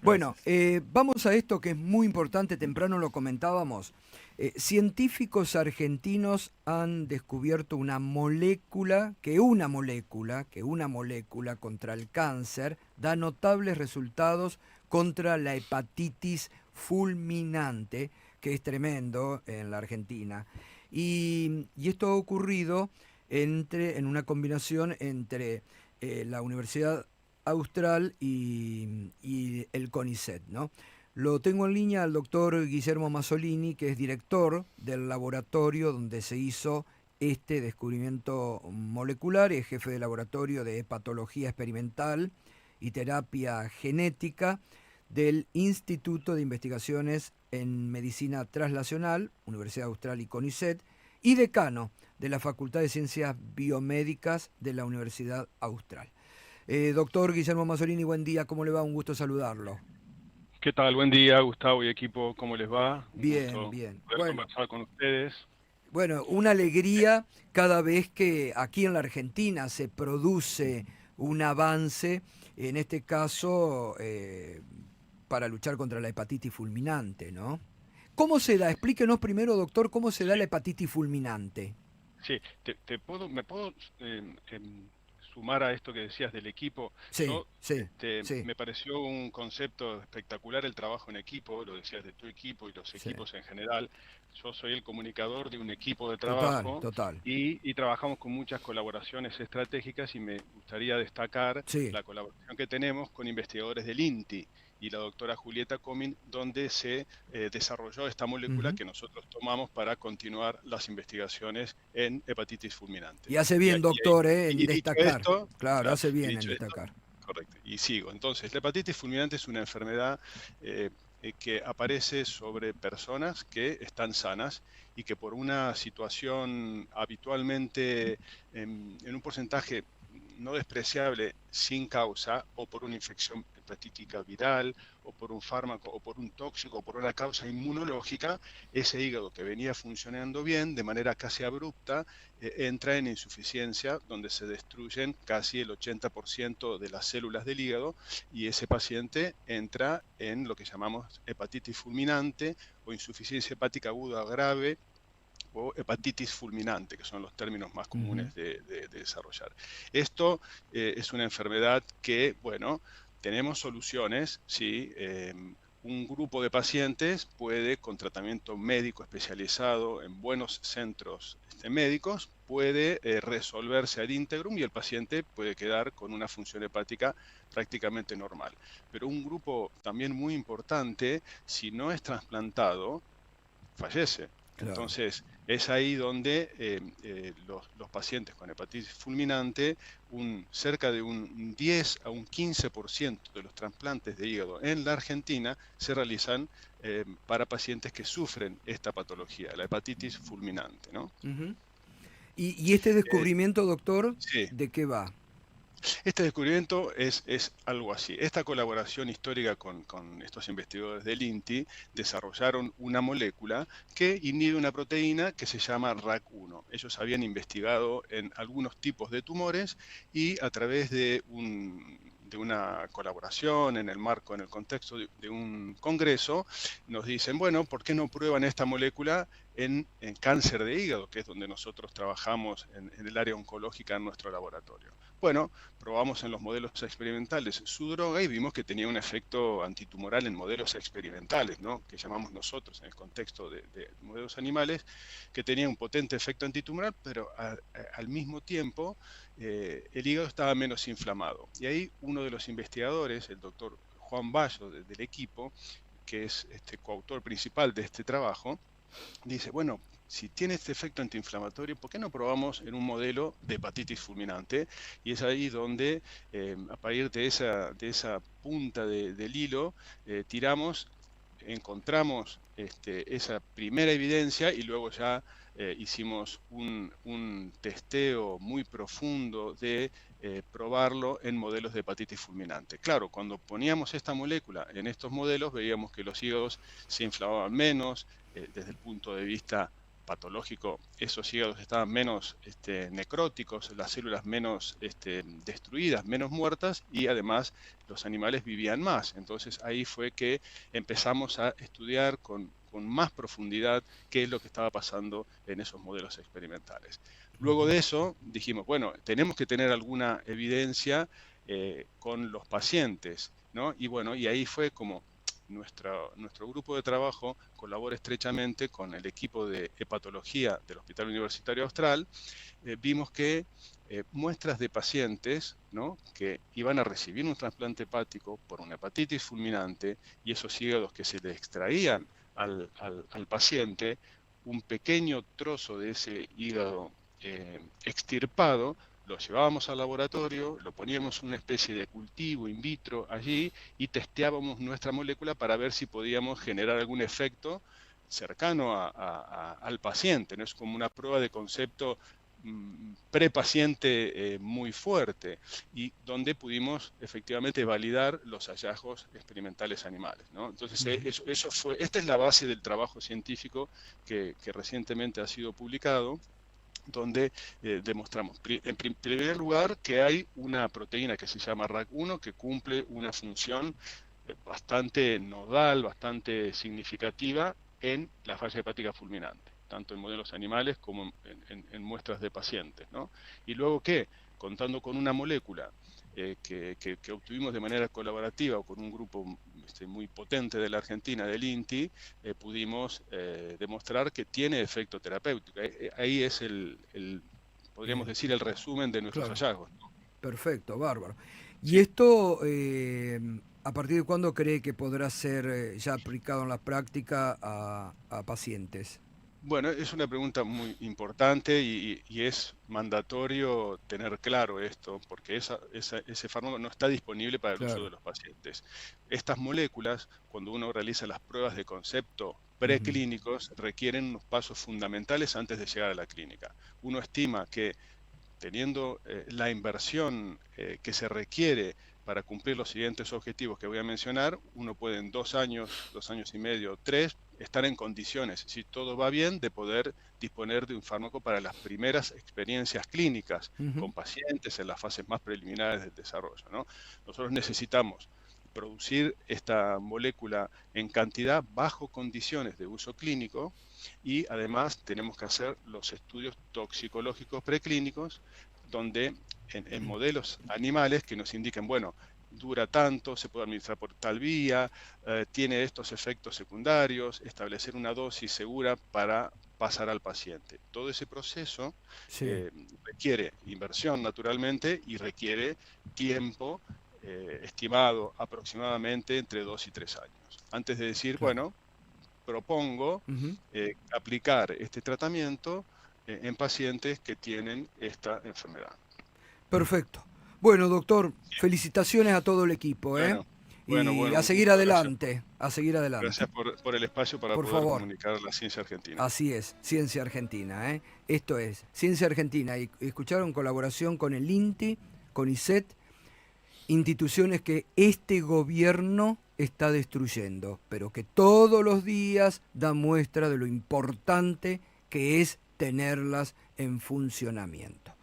Bueno, Gracias. vamos a esto que es muy importante, temprano lo comentábamos. Científicos argentinos han descubierto una molécula contra el cáncer da notables resultados contra la hepatitis fulminante, que es tremendo en la Argentina. Y esto ha ocurrido en una combinación entre la Universidad Austral y el CONICET, ¿no? Lo tengo en línea al doctor Guillermo Masolini, que es director del laboratorio donde se hizo este descubrimiento molecular y es jefe de laboratorio de hepatología experimental y terapia genética del Instituto de Investigaciones en Medicina Translacional, Universidad Austral y CONICET, y decano de la Facultad de Ciencias Biomédicas de la Universidad Austral. Doctor Guillermo Masolini, buen día, ¿cómo le va? Un gusto saludarlo. ¿Qué tal? Buen día, Gustavo y equipo. ¿Cómo les va? Un Bien, gusto bien. poder Bueno, conversar con ustedes. bueno, una alegría cada vez que aquí en la Argentina se produce un avance, en este caso para luchar contra la hepatitis fulminante, ¿no? ¿Cómo se da? Explíquenos primero, doctor, cómo se da Sí, la hepatitis fulminante. sí. ¿Me puedo sumar a esto que decías del equipo? Sí, sí, sí, Me pareció un concepto espectacular el trabajo en equipo, lo decías de tu equipo y los sí. equipos en general. Yo soy el comunicador de un equipo de Total, trabajo total. y trabajamos con muchas colaboraciones estratégicas y me gustaría destacar Sí. la colaboración que tenemos con investigadores del INTI y la doctora Julieta Comín, donde se desarrolló esta molécula Ujú. que nosotros tomamos para continuar las investigaciones en hepatitis fulminante. Y hace Y, bien, doctor, en y dicho destacar. esto, Claro, claro, hace y bien en dicho esto, destacar. correcto, y sigo. Entonces, la hepatitis fulminante es una enfermedad que aparece sobre personas que están sanas y que por una situación habitualmente en un porcentaje no despreciable sin causa o por una infección hepatítica viral o por un fármaco o por un tóxico o por una causa inmunológica, ese hígado que venía funcionando bien de manera casi abrupta entra en insuficiencia donde se destruyen casi el 80% de las células del hígado y ese paciente entra en lo que llamamos hepatitis fulminante o insuficiencia hepática aguda grave o hepatitis fulminante, que son los términos más Ujú. comunes de desarrollar. Esto es una enfermedad que, bueno, tenemos soluciones, ¿sí? Un grupo de pacientes puede, con tratamiento médico especializado en buenos centros médicos, puede resolverse ad integrum y el paciente puede quedar con una función hepática prácticamente normal. Pero un grupo también muy importante, si no es trasplantado, fallece. Claro. Entonces, es ahí donde los pacientes con hepatitis fulminante, cerca de un 10 a un 15% de los trasplantes de hígado en la Argentina se realizan para pacientes que sufren esta patología, la hepatitis fulminante, ¿no? Ujú. Y este Eh, descubrimiento, doctor, sí, ¿de qué va? este descubrimiento es algo así. Esta colaboración histórica con estos investigadores del INTI desarrollaron una molécula que inhibe una proteína que se llama RAC1. Ellos habían investigado en algunos tipos de tumores y a través de una colaboración en el marco, en el contexto de un congreso, nos dicen, bueno, ¿por qué no prueban esta molécula en cáncer de hígado, que es donde nosotros trabajamos en el área oncológica en nuestro laboratorio? Bueno, probamos en los modelos experimentales su droga y vimos que tenía un efecto antitumoral en modelos experimentales, ¿no? Que llamamos nosotros en el contexto de modelos animales, que tenía un potente efecto antitumoral, pero al mismo tiempo el hígado estaba menos inflamado. Y ahí uno de los investigadores, el doctor Juan Bayo del equipo, que es coautor principal de este trabajo, dice, bueno, si tiene este efecto antiinflamatorio, ¿por qué no probamos en un modelo de hepatitis fulminante? Y es ahí donde, a partir de esa punta del hilo, tiramos, encontramos esa primera evidencia y luego ya hicimos un testeo muy profundo de probarlo en modelos de hepatitis fulminante. Claro, cuando poníamos esta molécula en estos modelos, veíamos que los hígados se inflamaban menos, desde el punto de vista patológico, esos hígados estaban menos necróticos, las células menos destruidas, menos muertas, y además los animales vivían más. Entonces ahí fue que empezamos a estudiar con más profundidad qué es lo que estaba pasando en esos modelos experimentales. Luego de eso dijimos, bueno, tenemos que tener alguna evidencia con los pacientes, ¿no? Y bueno, y ahí fue como nuestro grupo de trabajo colabora estrechamente con el equipo de hepatología del Hospital Universitario Austral. Vimos que muestras de pacientes, ¿no?, que iban a recibir un trasplante hepático por una hepatitis fulminante, y esos hígados que se le extraían al paciente, un pequeño trozo de ese hígado extirpado, lo llevábamos al laboratorio, lo poníamos en una especie de cultivo in vitro allí y testeábamos nuestra molécula para ver si podíamos generar algún efecto cercano al paciente, ¿no? Es como una prueba de concepto prepaciente muy fuerte, y donde pudimos efectivamente validar los hallazgos experimentales animales, ¿no? Entonces eso fue, esta es la base del trabajo científico que recientemente ha sido publicado, donde demostramos, en primer lugar, que hay una proteína que se llama RAC1 que cumple una función bastante nodal, bastante significativa en la falla hepática fulminante, tanto en modelos animales como en muestras de pacientes, ¿no? Y luego que, contando con una molécula que obtuvimos de manera colaborativa o con un grupo muy potente de la Argentina, del INTI, pudimos demostrar que tiene efecto terapéutico. Ahí es podríamos decir, el resumen de nuestros hallazgos, ¿no? Perfecto, bárbaro. ¿Y Sí. esto, a partir de cuándo cree que podrá ser ya aplicado en la práctica a pacientes? Bueno, es una pregunta muy importante, y es mandatorio tener claro esto, porque ese fármaco no está disponible para el uso de Claro. los pacientes. Estas moléculas, cuando uno realiza las pruebas de concepto Ujú. preclínicos, requieren unos pasos fundamentales antes de llegar a la clínica. Uno estima que, teniendo la inversión que se requiere para cumplir los siguientes objetivos que voy a mencionar, uno puede en 2 años y medio, 3, estar en condiciones, si todo va bien, de poder disponer de un fármaco para las primeras experiencias clínicas Ujú. con pacientes en las fases más preliminares del desarrollo, ¿no? Nosotros necesitamos producir esta molécula en cantidad bajo condiciones de uso clínico, y además tenemos que hacer los estudios toxicológicos preclínicos, donde en modelos animales que nos indiquen, bueno, dura tanto, se puede administrar por tal vía, tiene estos efectos secundarios, establecer una dosis segura para pasar al paciente. Todo ese proceso Sí, requiere inversión, naturalmente, y requiere tiempo estimado aproximadamente entre 2 y 3 años. Antes de decir, claro. bueno, propongo Ujú. aplicar este tratamiento en pacientes que tienen esta enfermedad. Perfecto. Bueno, doctor, felicitaciones a todo el equipo, ¿eh? Bueno, bueno, Y bueno, a un seguir gusto, adelante, a seguir adelante. gracias por el espacio para Por poder favor. comunicar la ciencia argentina. Así es, Ciencia Argentina, ¿eh? Esto es Ciencia Argentina. Y escucharon colaboración con el INTI, con ISET, instituciones que este gobierno está destruyendo, pero que todos los días da muestra de lo importante que es tenerlas en funcionamiento.